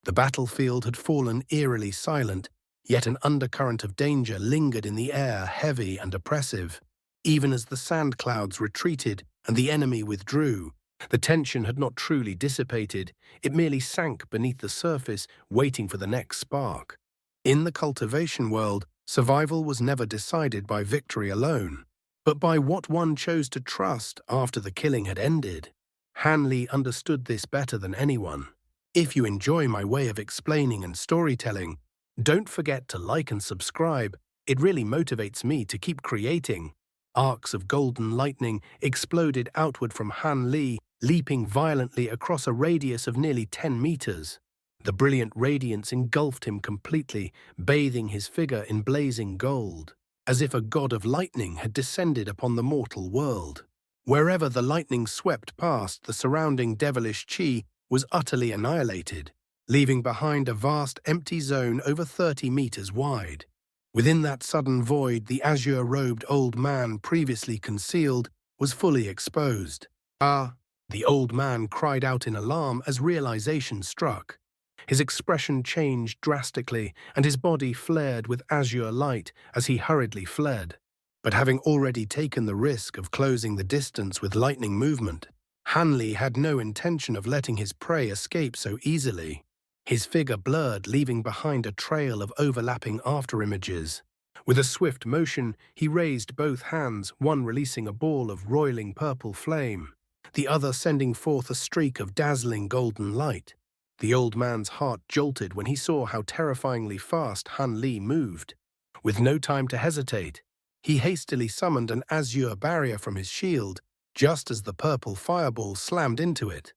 The battlefield had fallen eerily silent, yet an undercurrent of danger lingered in the air, heavy and oppressive. Even as the sand clouds retreated and the enemy withdrew, the tension had not truly dissipated, it merely sank beneath the surface, waiting for the next spark. In the cultivation world, survival was never decided by victory alone, but by what one chose to trust after the killing had ended. Han Li understood this better than anyone. If you enjoy my way of explaining and storytelling, don't forget to like and subscribe. It really motivates me to keep creating. Arcs of golden lightning exploded outward from Han Li, leaping violently across a radius of nearly 10 meters. The brilliant radiance engulfed him completely, bathing his figure in blazing gold, as if a god of lightning had descended upon the mortal world. Wherever the lightning swept past, the surrounding devilish chi was utterly annihilated, leaving behind a vast empty zone over 30 meters wide. Within that sudden void, the azure-robed old man previously concealed was fully exposed. "Ah!" The old man cried out in alarm as realization struck. His expression changed drastically, and his body flared with azure light as he hurriedly fled. But having already taken the risk of closing the distance with lightning movement, Han Li had no intention of letting his prey escape so easily. His figure blurred, leaving behind a trail of overlapping afterimages. With a swift motion, he raised both hands, one releasing a ball of roiling purple flame, the other sending forth a streak of dazzling golden light. The old man's heart jolted when he saw how terrifyingly fast Han Li moved. With no time to hesitate, he hastily summoned an azure barrier from his shield, just as the purple fireball slammed into it.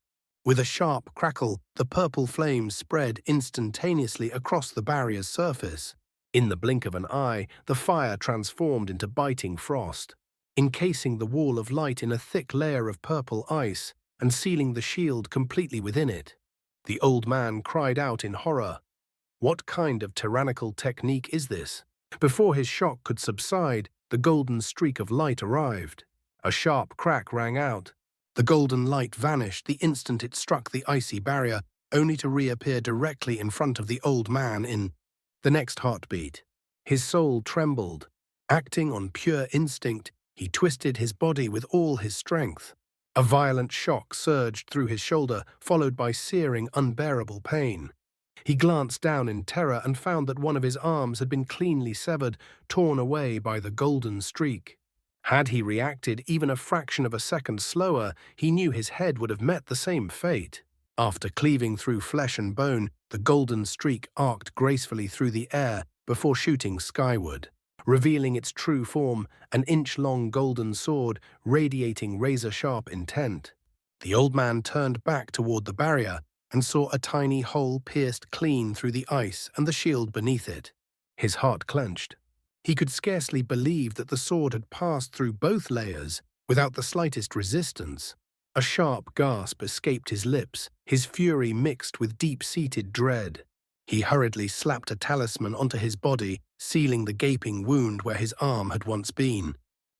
With a sharp crackle, the purple flames spread instantaneously across the barrier's surface. In the blink of an eye, the fire transformed into biting frost, encasing the wall of light in a thick layer of purple ice and sealing the shield completely within it. The old man cried out in horror. What kind of tyrannical technique is this? Before his shock could subside, the golden streak of light arrived. A sharp crack rang out. The golden light vanished the instant it struck the icy barrier, only to reappear directly in front of the old man in the next heartbeat. His soul trembled. Acting on pure instinct, he twisted his body with all his strength. A violent shock surged through his shoulder, followed by searing, unbearable pain. He glanced down in terror and found that one of his arms had been cleanly severed, torn away by the golden streak. Had he reacted even a fraction of a second slower, he knew his head would have met the same fate. After cleaving through flesh and bone, the golden streak arced gracefully through the air before shooting skyward, revealing its true form, an inch-long golden sword radiating razor-sharp intent. The old man turned back toward the barrier and saw a tiny hole pierced clean through the ice and the shield beneath it. His heart clenched. He could scarcely believe that the sword had passed through both layers without the slightest resistance. A sharp gasp escaped his lips, his fury mixed with deep-seated dread. He hurriedly slapped a talisman onto his body, sealing the gaping wound where his arm had once been.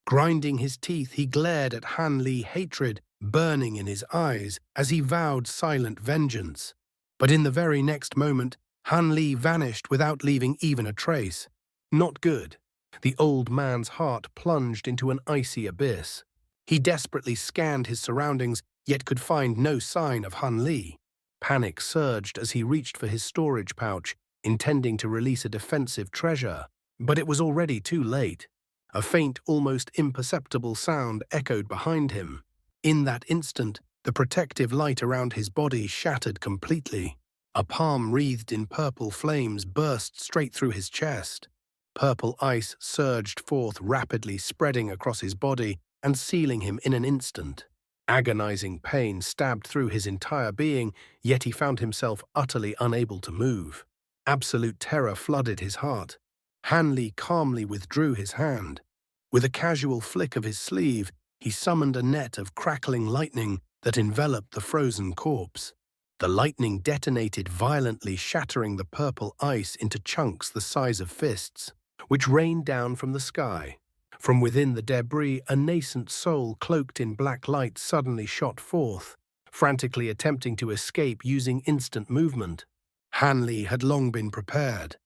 Grinding his teeth, he glared at Han Li, hatred burning in his eyes as he vowed silent vengeance. But in the very next moment, Han Li vanished without leaving even a trace. Not good. The old man's heart plunged into an icy abyss. He desperately scanned his surroundings, yet could find no sign of Han Li. Panic surged as he reached for his storage pouch, intending to release a defensive treasure. But it was already too late. A faint, almost imperceptible sound echoed behind him. In that instant, the protective light around his body shattered completely. A palm wreathed in purple flames burst straight through his chest. Purple ice surged forth, rapidly spreading across his body and sealing him in an instant. Agonizing pain stabbed through his entire being, yet he found himself utterly unable to move. Absolute terror flooded his heart. Han Li calmly withdrew his hand. With a casual flick of his sleeve, he summoned a net of crackling lightning that enveloped the frozen corpse. The lightning detonated violently, shattering the purple ice into chunks the size of fists, which rained down from the sky. From within the debris, a nascent soul cloaked in black light suddenly shot forth, frantically attempting to escape using instant movement. Han Li had long been prepared.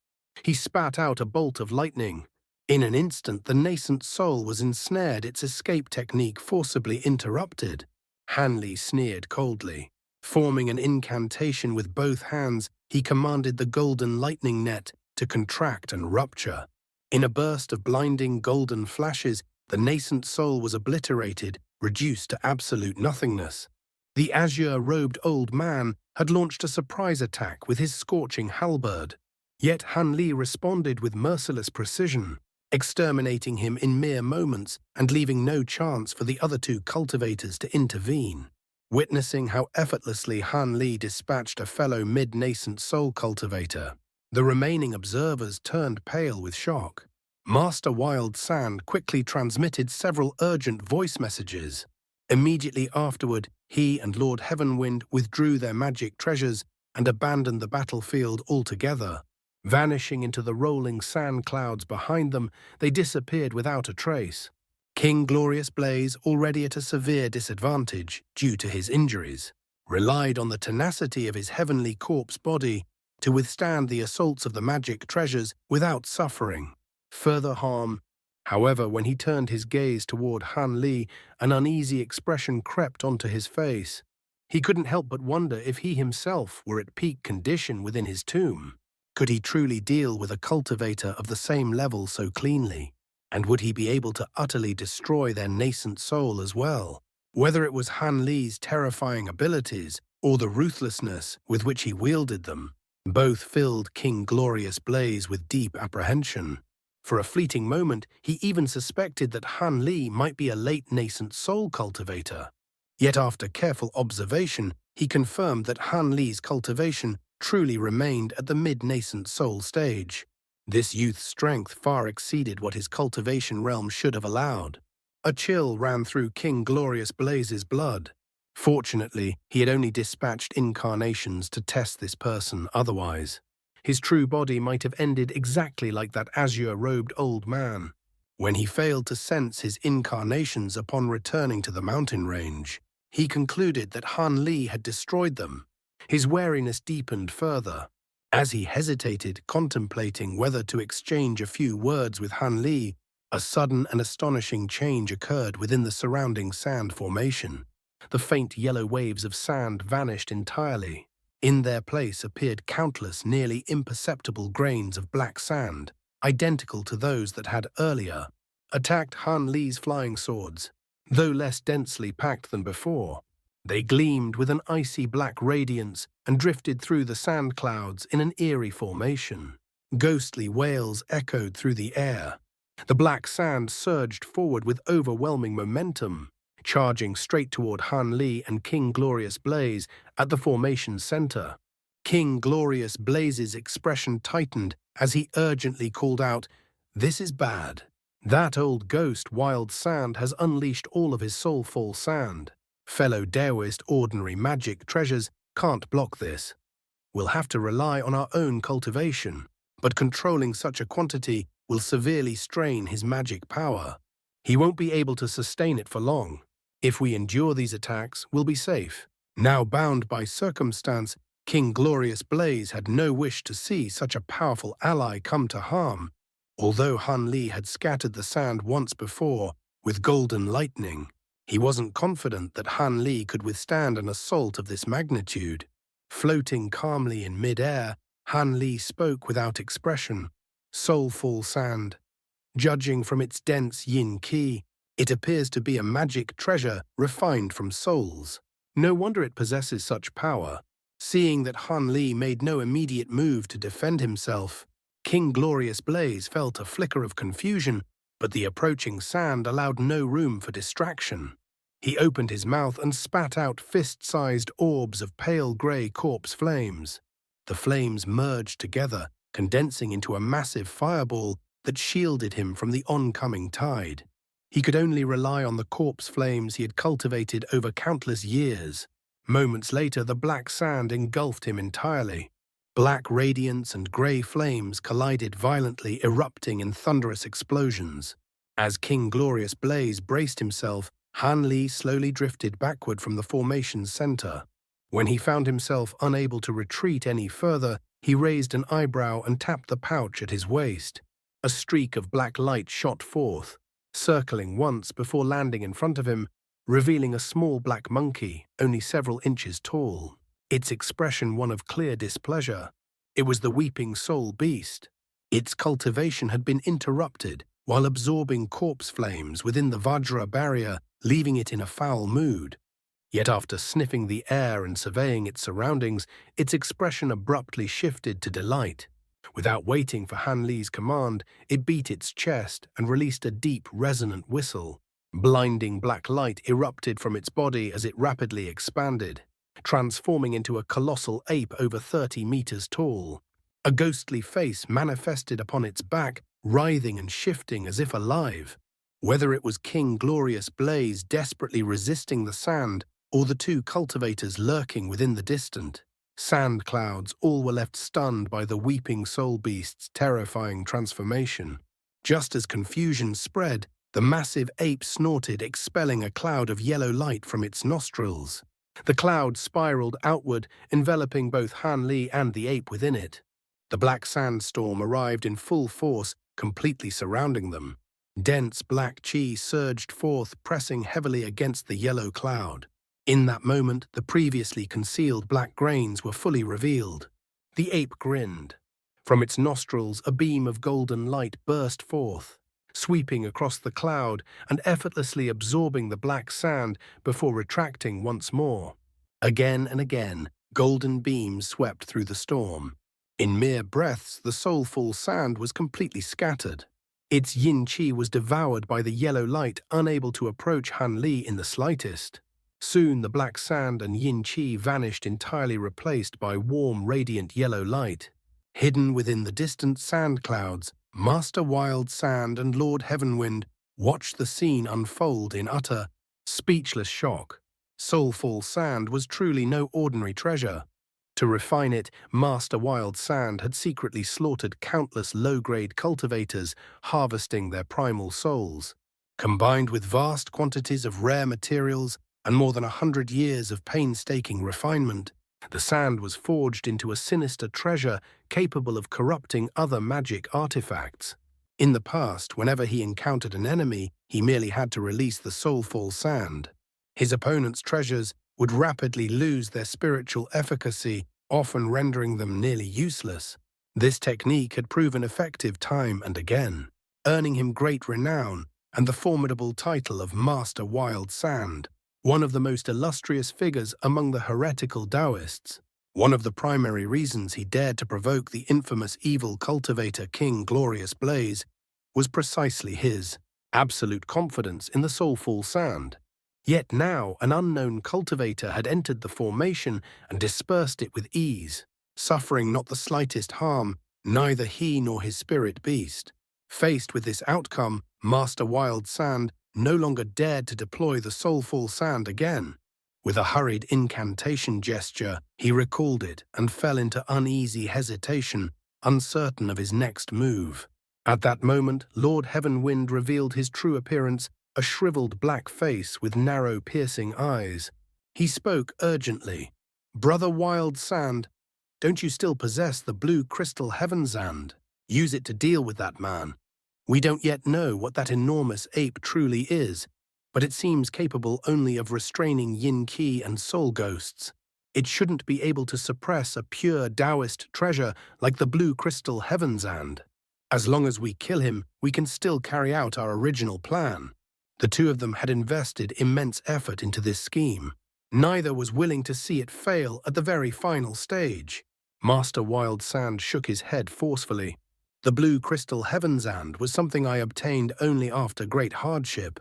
He spat out a bolt of lightning. In an instant, the nascent soul was ensnared, its escape technique forcibly interrupted. Han Li sneered coldly. Forming an incantation with both hands, he commanded the golden lightning net to contract and rupture. In a burst of blinding golden flashes, the nascent soul was obliterated, reduced to absolute nothingness. The azure-robed old man had launched a surprise attack with his scorching halberd. Yet Han Li responded with merciless precision, exterminating him in mere moments and leaving no chance for the other two cultivators to intervene. Witnessing how effortlessly Han Li dispatched a fellow mid-nascent soul cultivator, the remaining observers turned pale with shock. Master Wild Sand quickly transmitted several urgent voice messages. Immediately afterward, he and Lord Heavenwind withdrew their magic treasures and abandoned the battlefield altogether. Vanishing into the rolling sand clouds behind them, they disappeared without a trace. King Glorious Blaze, already at a severe disadvantage due to his injuries, relied on the tenacity of his heavenly corpse body to withstand the assaults of the magic treasures without suffering further harm. However, when he turned his gaze toward Han Li, an uneasy expression crept onto his face. He couldn't help but wonder if he himself were at peak condition within his tomb. Could he truly deal with a cultivator of the same level so cleanly? And would he be able to utterly destroy their nascent soul as well? Whether it was Han Li's terrifying abilities or the ruthlessness with which he wielded them, both filled King Glorious Blaze with deep apprehension. For a fleeting moment, he even suspected that Han Li might be a late nascent soul cultivator. Yet after careful observation, he confirmed that Han Li's cultivation truly remained at the mid-nascent soul stage. This youth's strength far exceeded what his cultivation realm should have allowed. A chill ran through King Glorious Blaze's blood. Fortunately, he had only dispatched incarnations to test this person otherwise. His true body might have ended exactly like that azure-robed old man. When he failed to sense his incarnations upon returning to the mountain range, he concluded that Han Li had destroyed them. His wariness deepened further. As he hesitated, contemplating whether to exchange a few words with Han Li, a sudden and astonishing change occurred within the surrounding sand formation. The faint yellow waves of sand vanished entirely. In their place appeared countless nearly imperceptible grains of black sand, identical to those that had earlier attacked Han Li's flying swords. Though less densely packed than before, they gleamed with an icy black radiance and drifted through the sand clouds in an eerie formation. Ghostly wails echoed through the air. The black sand surged forward with overwhelming momentum, charging straight toward Han Li and King Glorious Blaze at the formation's center. King Glorious Blaze's expression tightened as he urgently called out, "This is bad. That old ghost Wild Sand has unleashed all of his Soulfall sand. Fellow Daoist ordinary magic treasures can't block this. We'll have to rely on our own cultivation, but controlling such a quantity will severely strain his magic power. He won't be able to sustain it for long. If we endure these attacks, we'll be safe." Now bound by circumstance, King Glorious Blaze had no wish to see such a powerful ally come to harm. Although Han Li had scattered the sand once before with golden lightning, he wasn't confident that Han Li could withstand an assault of this magnitude. Floating calmly in mid-air, Han Li spoke without expression. "Soulfall sand. Judging from its dense yin qi, it appears to be a magic treasure refined from souls. No wonder it possesses such power." Seeing that Han Li made no immediate move to defend himself, King Glorious Blaze felt a flicker of confusion, but the approaching sand allowed no room for distraction. He opened his mouth and spat out fist-sized orbs of pale grey corpse flames. The flames merged together, condensing into a massive fireball that shielded him from the oncoming tide. He could only rely on the corpse flames he had cultivated over countless years. Moments later, the black sand engulfed him entirely. Black radiance and grey flames collided violently, erupting in thunderous explosions. As King Glorious Blaze braced himself, Han Li slowly drifted backward from the formation's center. When he found himself unable to retreat any further, He raised an eyebrow and tapped the pouch at his waist. A streak of black light shot forth, circling once before landing in front of him, revealing a small black monkey, only several inches tall. Its expression one of clear displeasure. It was the weeping soul beast. Its cultivation had been interrupted while absorbing corpse flames within the Vajra barrier, leaving it in a foul mood. Yet after sniffing the air and surveying its surroundings, its expression abruptly shifted to delight. Without waiting for Han Li's command, it beat its chest and released a deep, resonant whistle. Blinding black light erupted from its body as it rapidly expanded, transforming into a colossal ape over 30 meters tall. A ghostly face manifested upon its back, writhing and shifting as if alive. Whether it was King Glorious Blaze desperately resisting the sand, or the two cultivators lurking within the distant sand clouds, all were left stunned by the weeping soul beast's terrifying transformation. Just as confusion spread, the massive ape snorted, expelling a cloud of yellow light from its nostrils. The cloud spiraled outward, enveloping both Han Li and the ape within it. The black sandstorm arrived in full force, completely surrounding them. Dense black chi surged forth, pressing heavily against the yellow cloud. In that moment, the previously concealed black grains were fully revealed. The ape grinned. From its nostrils, a beam of golden light burst forth, sweeping across the cloud and effortlessly absorbing the black sand before retracting once more. Again and again, golden beams swept through the storm. In mere breaths, the soulful sand was completely scattered. Its yin qi was devoured by the yellow light, unable to approach Han Li in the slightest. Soon the black sand and yin qi vanished, entirely replaced by warm, radiant yellow light. Hidden within the distant sand clouds, Master Wild Sand and Lord Heavenwind watched the scene unfold in utter, speechless shock. Soulful sand was truly no ordinary treasure. To refine it, Master Wild Sand had secretly slaughtered countless low-grade cultivators, harvesting their primal souls. Combined with vast quantities of rare materials and more than 100 years of painstaking refinement, the sand was forged into a sinister treasure capable of corrupting other magic artifacts. In the past, whenever he encountered an enemy, he merely had to release the soulful sand. His opponent's treasures would rapidly lose their spiritual efficacy, often rendering them nearly useless. This technique had proven effective time and again, earning him great renown and the formidable title of Master Wild Sand, one of the most illustrious figures among the heretical Taoists. One of the primary reasons he dared to provoke the infamous evil cultivator King Glorious Blaze was precisely his absolute confidence in the soulful sand. Yet now an unknown cultivator had entered the formation and dispersed it with ease, suffering not the slightest harm, neither he nor his spirit beast. Faced with this outcome, Master Wild Sand no longer dared to deploy the soulful sand again. With a hurried incantation gesture, he recalled it and fell into uneasy hesitation, uncertain of his next move. At that moment, Lord Heavenwind revealed his true appearance, a shriveled black face with narrow, piercing eyes. He spoke urgently. "Brother Wild Sand, don't you still possess the blue crystal Heavensand? Use it to deal with that man. We don't yet know what that enormous ape truly is, but it seems capable only of restraining yin-qi and soul ghosts. It shouldn't be able to suppress a pure Taoist treasure like the blue crystal Heavensand. As long as we kill him, we can still carry out our original plan." The two of them had invested immense effort into this scheme. Neither was willing to see it fail at the very final stage. Master Wild Sand shook his head forcefully. "The blue crystal Heavensand was something I obtained only after great hardship.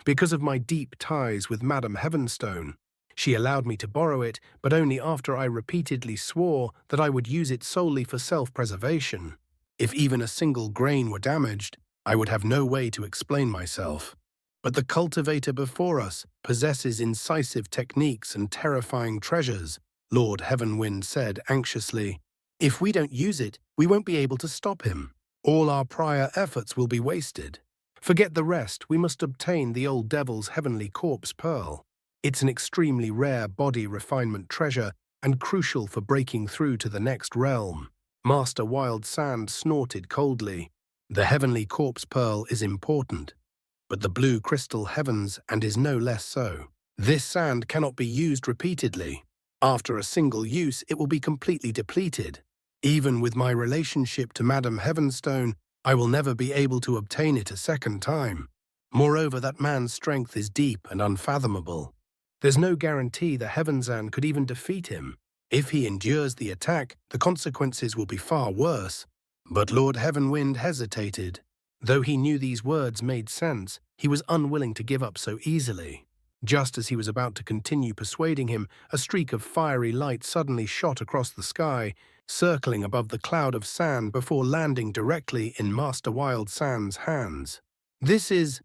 Because of my deep ties with Madame Heavenstone, she allowed me to borrow it, but only after I repeatedly swore that I would use it solely for self-preservation. If even a single grain were damaged, I would have no way to explain myself. But the cultivator before us possesses incisive techniques and terrifying treasures," Lord Heavenwind said anxiously. "If we don't use it, we won't be able to stop him. All our prior efforts will be wasted. Forget the rest, we must obtain the old devil's heavenly corpse pearl. It's an extremely rare body refinement treasure and crucial for breaking through to the next realm." Master Wild Sand snorted coldly. The heavenly corpse pearl is important, but the blue crystal heavens and is no less so. This sand cannot be used repeatedly. After a single use, it will be completely depleted. Even with my relationship to Madame Heavenstone, I will never be able to obtain it a second time. Moreover, that man's strength is deep and unfathomable. There's no guarantee the Heavenzan could even defeat him. If he endures the attack, the consequences will be far worse. But Lord Heavenwind hesitated. Though he knew these words made sense, he was unwilling to give up so easily. Just as he was about to continue persuading him, a streak of fiery light suddenly shot across the sky, circling above the cloud of sand before landing directly in Master Wild Sand's hands. This is...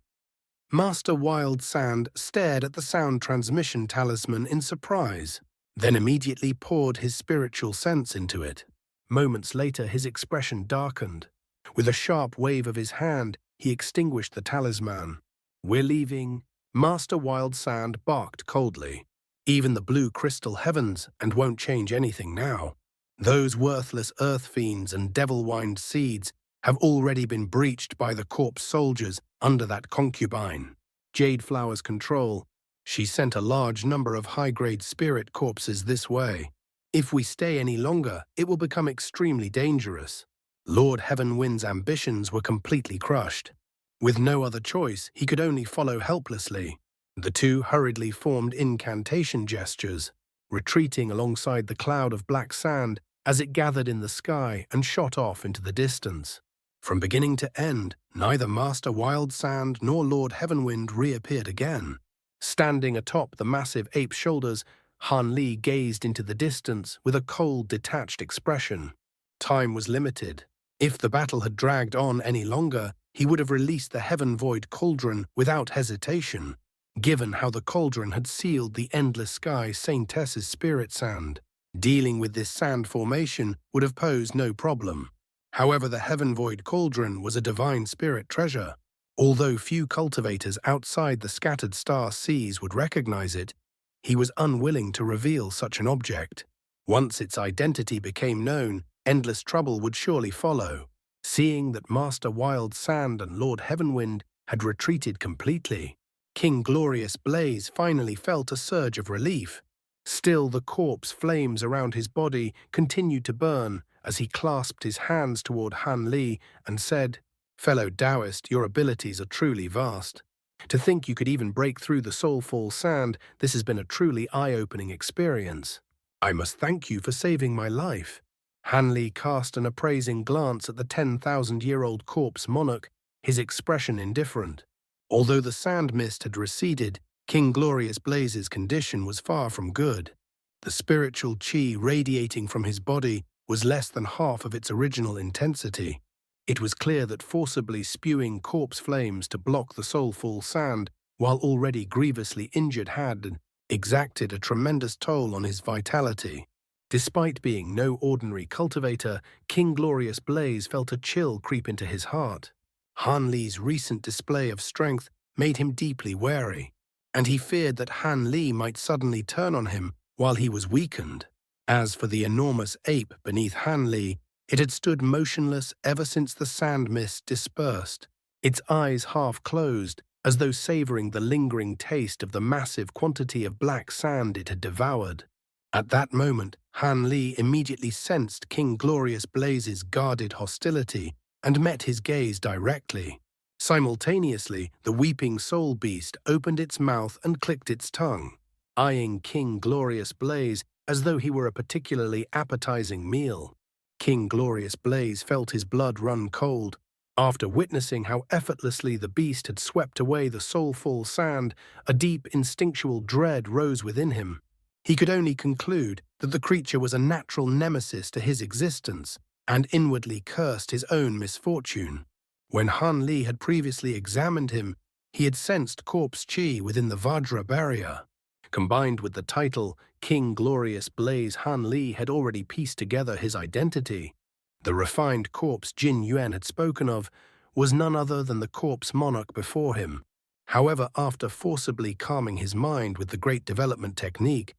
Master Wild Sand stared at the sound transmission talisman in surprise, then immediately poured his spiritual sense into it. Moments later, his expression darkened. With a sharp wave of his hand, he extinguished the talisman. "We're leaving," Master Wild Sand barked coldly. "Even the blue crystal heavens and won't change anything now. Those worthless earth fiends and devil-wind seeds have already been breached by the corpse soldiers under that concubine. Jade Flower's control. She sent a large number of high-grade spirit corpses this way. If we stay any longer, it will become extremely dangerous." Lord Heavenwind's ambitions were completely crushed. With no other choice, he could only follow helplessly. The two hurriedly formed incantation gestures, retreating alongside the cloud of black sand as it gathered in the sky and shot off into the distance. From beginning to end, neither Master Wild Sand nor Lord Heavenwind reappeared again. Standing atop the massive ape's shoulders, Han Li gazed into the distance with a cold, detached expression. Time was limited. If the battle had dragged on any longer, he would have released the Heaven Void Cauldron without hesitation, given how the cauldron had sealed the endless sky Saintess's spirit sand. Dealing with this sand formation would have posed no problem. However, the Heaven Void Cauldron was a divine spirit treasure. Although few cultivators outside the scattered star seas would recognize it, he was unwilling to reveal such an object. Once its identity became known, endless trouble would surely follow. Seeing that Master Wild Sand and Lord Heavenwind had retreated completely, King Glorious Blaze finally felt a surge of relief. Still, the corpse flames around his body continued to burn as he clasped his hands toward Han Li and said, "Fellow Taoist, your abilities are truly vast. To think you could even break through the Soulfall sand, this has been a truly eye-opening experience. I must thank you for saving my life." Han Li cast an appraising glance at the 10,000-year-old corpse monarch, his expression indifferent. Although the sand mist had receded, King Glorious Blaze's condition was far from good. The spiritual chi radiating from his body was less than half of its original intensity. It was clear that forcibly spewing corpse flames to block the soulful sand, while already grievously injured, had exacted a tremendous toll on his vitality. Despite being no ordinary cultivator, King Glorious Blaze felt a chill creep into his heart. Han Li's recent display of strength made him deeply wary, and he feared that Han Li might suddenly turn on him while he was weakened. As for the enormous ape beneath Han Li, it had stood motionless ever since the sand mist dispersed, its eyes half closed, as though savoring the lingering taste of the massive quantity of black sand it had devoured. At that moment, Han Li immediately sensed King Glorious Blaze's guarded hostility and met his gaze directly. Simultaneously, the weeping soul beast opened its mouth and clicked its tongue, eyeing King Glorious Blaze as though he were a particularly appetizing meal. King Glorious Blaze felt his blood run cold. After witnessing how effortlessly the beast had swept away the soulful sand, a deep instinctual dread rose within him. He could only conclude that the creature was a natural nemesis to his existence, and inwardly cursed his own misfortune. When Han Li had previously examined him, he had sensed corpse chi within the Vajra barrier. Combined with the title King Glorious Blaze, Han Li had already pieced together his identity. The refined corpse Jin Yuan had spoken of was none other than the corpse monarch before him. However, after forcibly calming his mind with the great development technique,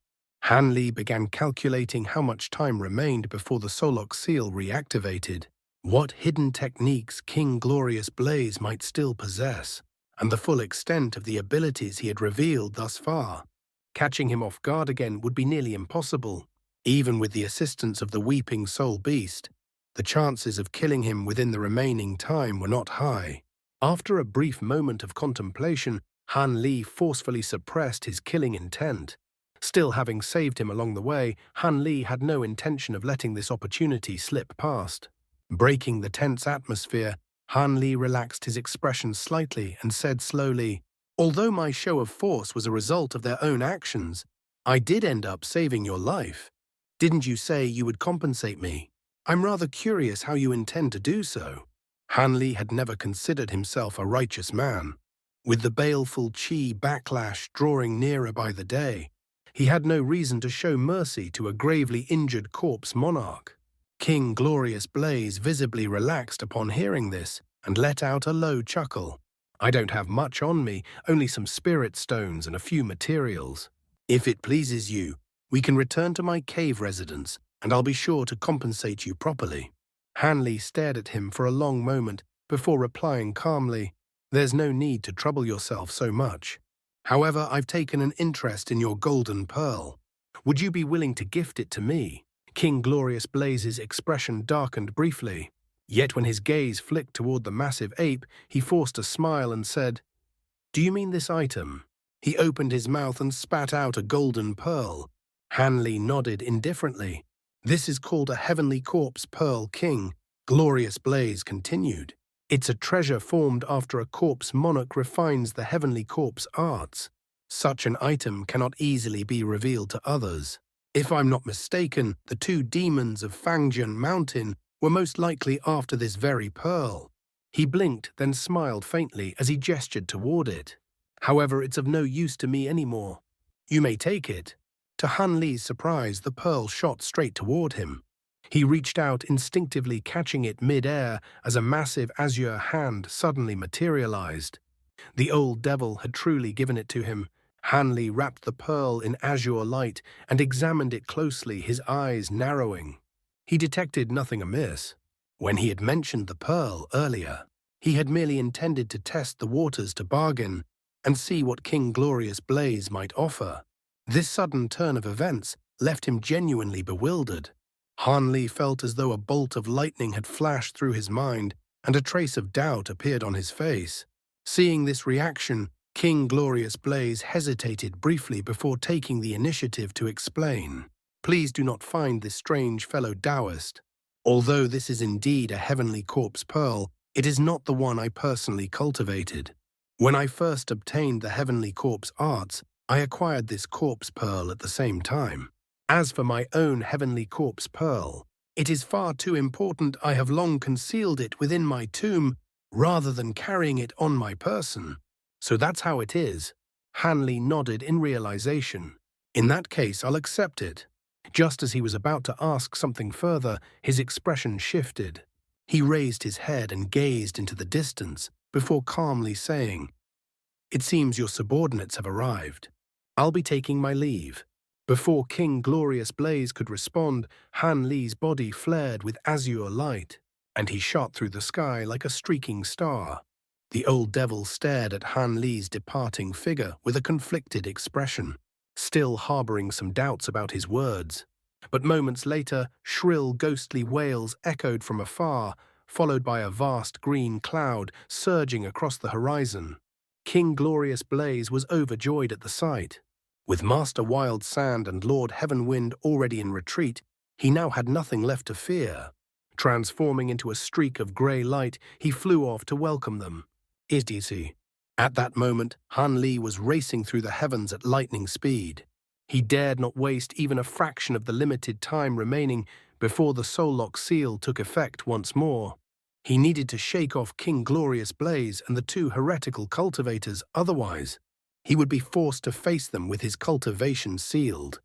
Han Li began calculating how much time remained before the Solok seal reactivated, what hidden techniques King Glorious Blaze might still possess, and the full extent of the abilities he had revealed thus far. Catching him off guard again would be nearly impossible. Even with the assistance of the Weeping Soul Beast, the chances of killing him within the remaining time were not high. After a brief moment of contemplation, Han Li forcefully suppressed his killing intent. Still, having saved him along the way, Han Li had no intention of letting this opportunity slip past. Breaking the tense atmosphere, Han Li relaxed his expression slightly and said slowly, "Although my show of force was a result of their own actions, I did end up saving your life. Didn't you say you would compensate me? I'm rather curious how you intend to do so." Han Li had never considered himself a righteous man. With the baleful Qi backlash drawing nearer by the day, he had no reason to show mercy to a gravely injured corpse monarch. King Glorious Blaze visibly relaxed upon hearing this and let out a low chuckle. "I don't have much on me, only some spirit stones and a few materials. If it pleases you, we can return to my cave residence, and I'll be sure to compensate you properly." Han Li stared at him for a long moment before replying calmly, "There's no need to trouble yourself so much. However, I've taken an interest in your golden pearl. Would you be willing to gift it to me?" King Glorious Blaze's expression darkened briefly. Yet when his gaze flicked toward the massive ape, he forced a smile and said, "Do you mean this item?" He opened his mouth and spat out a golden pearl. Han Li nodded indifferently. "This is called a Heavenly Corpse Pearl King," Glorious Blaze continued. "It's a treasure formed after a corpse monarch refines the Heavenly Corpse arts. Such an item cannot easily be revealed to others. If I'm not mistaken, the two demons of Fangjian Mountain were most likely after this very pearl." He blinked, then smiled faintly as he gestured toward it. "However, it's of no use to me anymore. You may take it." To Han Li's surprise, the pearl shot straight toward him. He reached out, instinctively catching it mid-air as a massive azure hand suddenly materialized. The old devil had truly given it to him. Han Li wrapped the pearl in azure light and examined it closely, his eyes narrowing. He detected nothing amiss. When he had mentioned the pearl earlier, he had merely intended to test the waters to bargain and see what King Glorious Blaze might offer. This sudden turn of events left him genuinely bewildered. Han Li felt as though a bolt of lightning had flashed through his mind, and a trace of doubt appeared on his face. Seeing this reaction, King Glorious Blaze hesitated briefly before taking the initiative to explain. "Please do not find this strange fellow Taoist. Although this is indeed a Heavenly Corpse Pearl, it is not the one I personally cultivated. When I first obtained the Heavenly Corpse arts, I acquired this Corpse Pearl at the same time. As for my own Heavenly Corpse Pearl, it is far too important. I have long concealed it within my tomb rather than carrying it on my person. So that's how it is." Han Li nodded in realization. "In that case, I'll accept it." Just as he was about to ask something further, his expression shifted. He raised his head and gazed into the distance before calmly saying, "It seems your subordinates have arrived. I'll be taking my leave." Before King Glorious Blaze could respond, Han Li's body flared with azure light, and he shot through the sky like a streaking star. The old devil stared at Han Li's departing figure with a conflicted expression, still harboring some doubts about his words. But moments later, shrill ghostly wails echoed from afar, followed by a vast green cloud surging across the horizon. King Glorious Blaze was overjoyed at the sight. With Master Wild Sand and Lord Heavenwind already in retreat, he now had nothing left to fear. Transforming into a streak of grey light, he flew off to welcome them. Idiocy. At that moment, Han Li was racing through the heavens at lightning speed. He dared not waste even a fraction of the limited time remaining before the Soul Lock seal took effect once more. He needed to shake off King Glorious Blaze and the two heretical cultivators, otherwise he would be forced to face them with his cultivation sealed.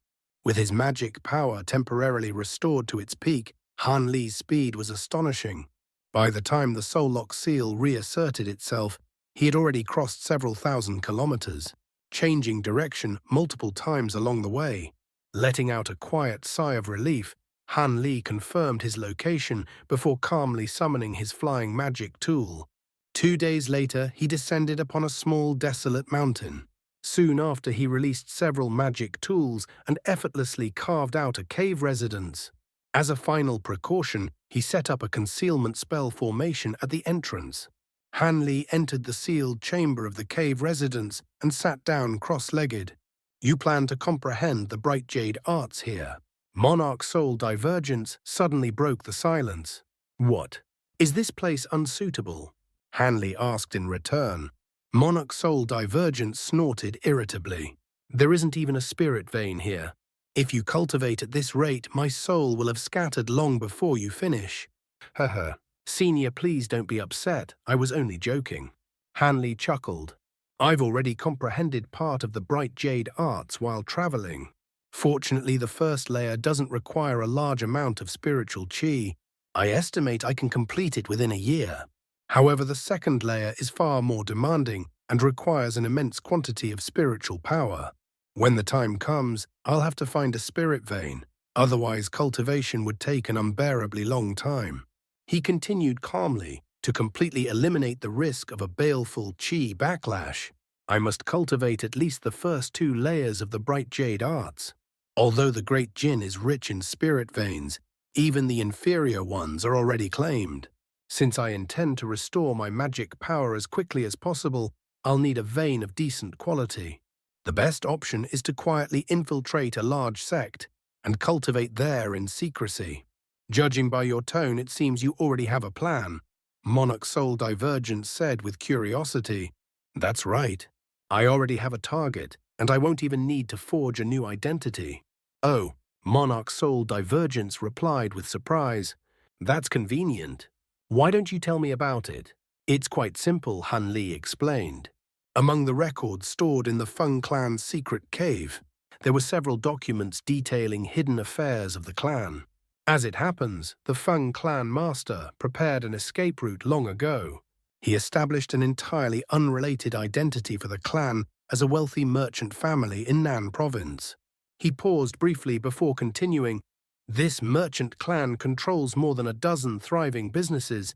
With his magic power temporarily restored to its peak, Han Li's speed was astonishing. By the time the Soul Lock seal reasserted itself, he had already crossed several thousand kilometers, changing direction multiple times along the way. Letting out a quiet sigh of relief, Han Li confirmed his location before calmly summoning his flying magic tool. 2 days later, he descended upon a small, desolate mountain. Soon after, he released several magic tools and effortlessly carved out a cave residence. As a final precaution, he set up a concealment spell formation at the entrance. Han Li entered the sealed chamber of the cave residence and sat down cross-legged. You plan to comprehend the bright jade arts here. Monarch Soul Divergence suddenly broke the silence. What? Is this place unsuitable? Han Li asked in return. Monarch Soul Divergence snorted irritably. There isn't even a spirit vein here. If you cultivate at this rate, my soul will have scattered long before you finish. Haha. Senior, please don't be upset. I was only joking. Han Li chuckled. I've already comprehended part of the bright jade arts while traveling. Fortunately, the first layer doesn't require a large amount of spiritual qi. I estimate I can complete it within a year. However, the second layer is far more demanding and requires an immense quantity of spiritual power. When the time comes, I'll have to find a spirit vein. Otherwise, cultivation would take an unbearably long time. He continued calmly, to completely eliminate the risk of a baleful qi backlash. I must cultivate at least the first 2 layers of the bright jade arts. Although the great Jin is rich in spirit veins, even the inferior ones are already claimed. Since I intend to restore my magic power as quickly as possible, I'll need a vein of decent quality. The best option is to quietly infiltrate a large sect and cultivate there in secrecy. Judging by your tone, it seems you already have a plan, Monarch Soul Divergence said with curiosity. That's right. I already have a target, and I won't even need to forge a new identity. Oh, Monarch Soul Divergence replied with surprise. That's convenient. Why don't you tell me about it? It's quite simple, Han Li explained. Among the records stored in the Feng clan's secret cave, there were several documents detailing hidden affairs of the clan. As it happens, the Feng clan master prepared an escape route long ago. He established an entirely unrelated identity for the clan as a wealthy merchant family in Nan province. He paused briefly before continuing. This merchant clan controls more than a dozen thriving businesses,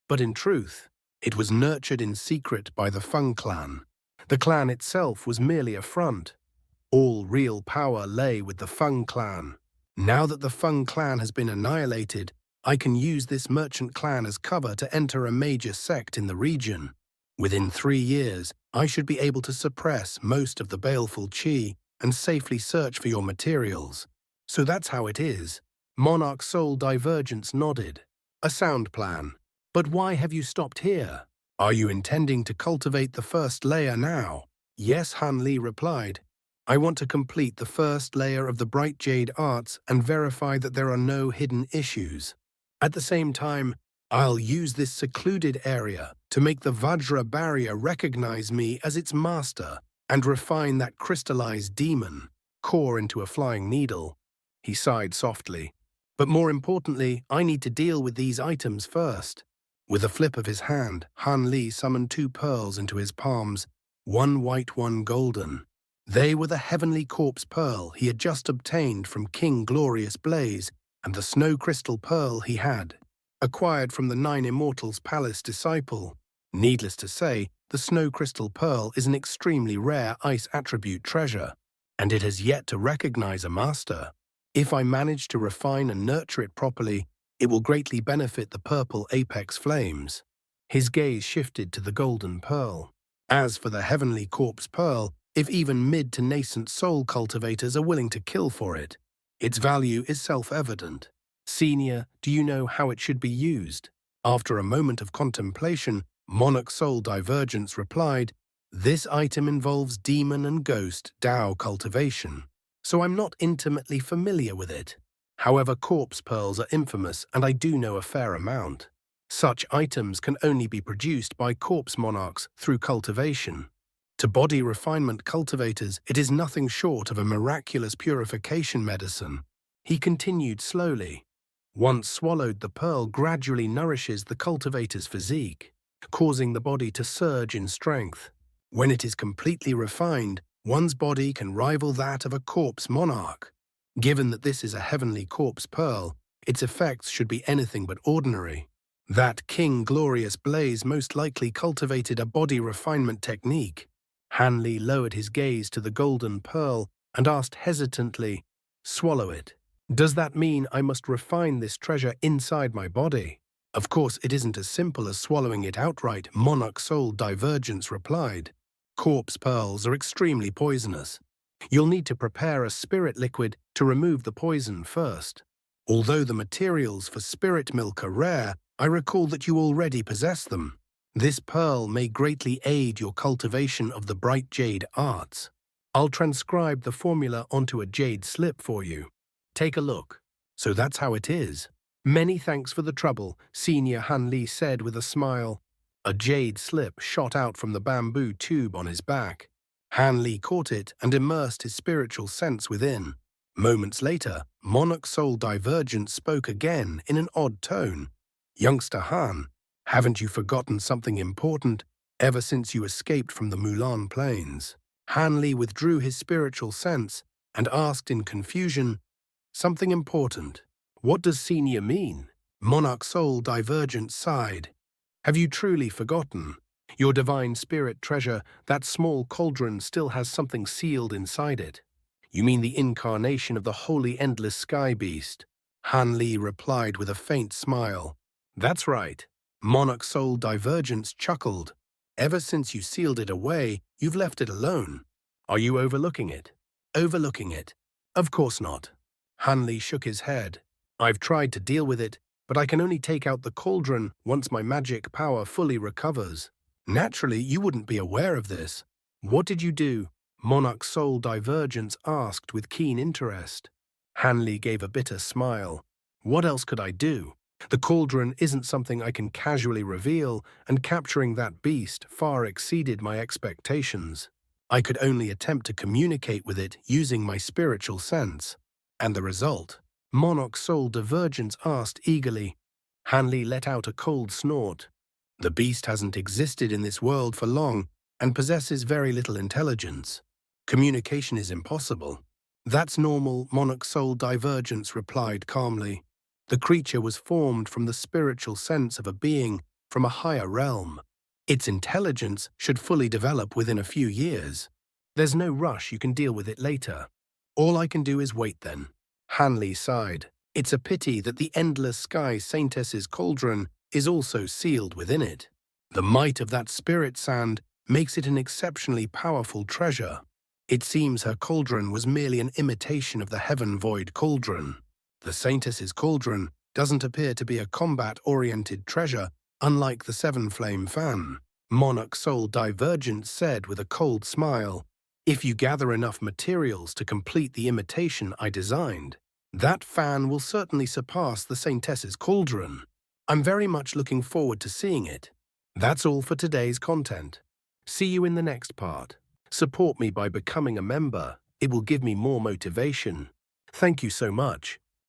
but in truth, it was nurtured in secret by the Feng clan. The clan itself was merely a front. All real power lay with the Feng clan. Now that the Feng clan has been annihilated, I can use this merchant clan as cover to enter a major sect in the region. Within 3 years, I should be able to suppress most of the baleful qi and safely search for your materials. So that's how it is. Monarch Soul Divergence nodded. A sound plan. But why have you stopped here? Are you intending to cultivate the first layer now? Yes, Han Li replied. I want to complete the first layer of the bright jade arts and verify that there are no hidden issues. At the same time, I'll use this secluded area to make the Vajra barrier recognize me as its master and refine that crystallized demon core into a flying needle. He sighed softly. But more importantly, I need to deal with these items first. With a flip of his hand, Han Li summoned 2 pearls into his palms, one white, one golden. They were the heavenly corpse pearl he had just obtained from King Glorious Blaze and the snow crystal pearl he had acquired from the 9 Immortals Palace disciple. Needless to say, the snow crystal pearl is an extremely rare ice attribute treasure, and it has yet to recognize a master. If I manage to refine and nurture it properly, it will greatly benefit the purple apex flames. His gaze shifted to the golden pearl. As for the heavenly corpse pearl, if even mid to nascent soul cultivators are willing to kill for it, its value is self-evident. Senior, do you know how it should be used? After a moment of contemplation, Monarch Soul Divergence replied, this item involves demon and ghost Dao cultivation, so I'm not intimately familiar with it. However, corpse pearls are infamous, and I do know a fair amount. Such items can only be produced by corpse monarchs through cultivation. To body refinement cultivators, it is nothing short of a miraculous purification medicine. He continued slowly. Once swallowed, the pearl gradually nourishes the cultivator's physique, causing the body to surge in strength. When it is completely refined, one's body can rival that of a corpse monarch. Given that this is a heavenly corpse pearl, its effects should be anything but ordinary. That King Glorious Blaze most likely cultivated a body refinement technique. Hanli lowered his gaze to the golden pearl and asked hesitantly, "Swallow it. Does that mean I must refine this treasure inside my body?" "Of course, it isn't as simple as swallowing it outright," Monarch Soul Divergence replied. "Corpse pearls are extremely poisonous. You'll need to prepare a spirit liquid to remove the poison first. Although the materials for spirit milk are rare, I recall that you already possess them. This pearl may greatly aid your cultivation of the bright jade arts. I'll transcribe the formula onto a jade slip for you. Take a look." "So that's how it is." "Many thanks for the trouble," Senior Han Li said with a smile. A jade slip shot out from the bamboo tube on his back. Han Li caught it and immersed his spiritual sense within. Moments later, Monarch Soul Divergence spoke again in an odd tone. "Youngster Han, haven't you forgotten something important ever since you escaped from the Mulan Plains?" Han Li withdrew his spiritual sense and asked in confusion, "Something important? What does Senior mean?" Monarch Soul Divergence sighed. "Have you truly forgotten? Your divine spirit treasure, that small cauldron, still has something sealed inside it." "You mean the incarnation of the holy endless sky beast?" Han Li replied with a faint smile. "That's right." Monarch Soul Divergence chuckled. "Ever since you sealed it away, you've left it alone. Are you overlooking it?" "Overlooking it? Of course not." Han Li shook his head. "I've tried to deal with it, but I can only take out the cauldron once my magic power fully recovers. Naturally, you wouldn't be aware of this." "What did you do?" Monarch Soul Divergence asked with keen interest. Han Li gave a bitter smile. "What else could I do? The cauldron isn't something I can casually reveal, and capturing that beast far exceeded my expectations. I could only attempt to communicate with it using my spiritual sense." "And the result?" Monarch Soul Divergence asked eagerly. Han Li let out a cold snort. "The beast hasn't existed in this world for long and possesses very little intelligence. Communication is impossible." "That's normal," Monarch Soul Divergence replied calmly. "The creature was formed from the spiritual sense of a being from a higher realm. Its intelligence should fully develop within a few years. There's no rush, you can deal with it later." "All I can do is wait then." Han Li sighed. "It's a pity that the Endless Sky Saintess's cauldron is also sealed within it. The might of that spirit sand makes it an exceptionally powerful treasure. It seems her cauldron was merely an imitation of the Heaven Void cauldron. The Saintess's cauldron doesn't appear to be a combat-oriented treasure, unlike the Seven Flame fan," Monarch Soul Divergence said with a cold smile. "If you gather enough materials to complete the imitation I designed, that fan will certainly surpass the Saintess's cauldron. I'm very much looking forward to seeing it." That's all for today's content. See you in the next part. Support me by becoming a member. It will give me more motivation. Thank you so much.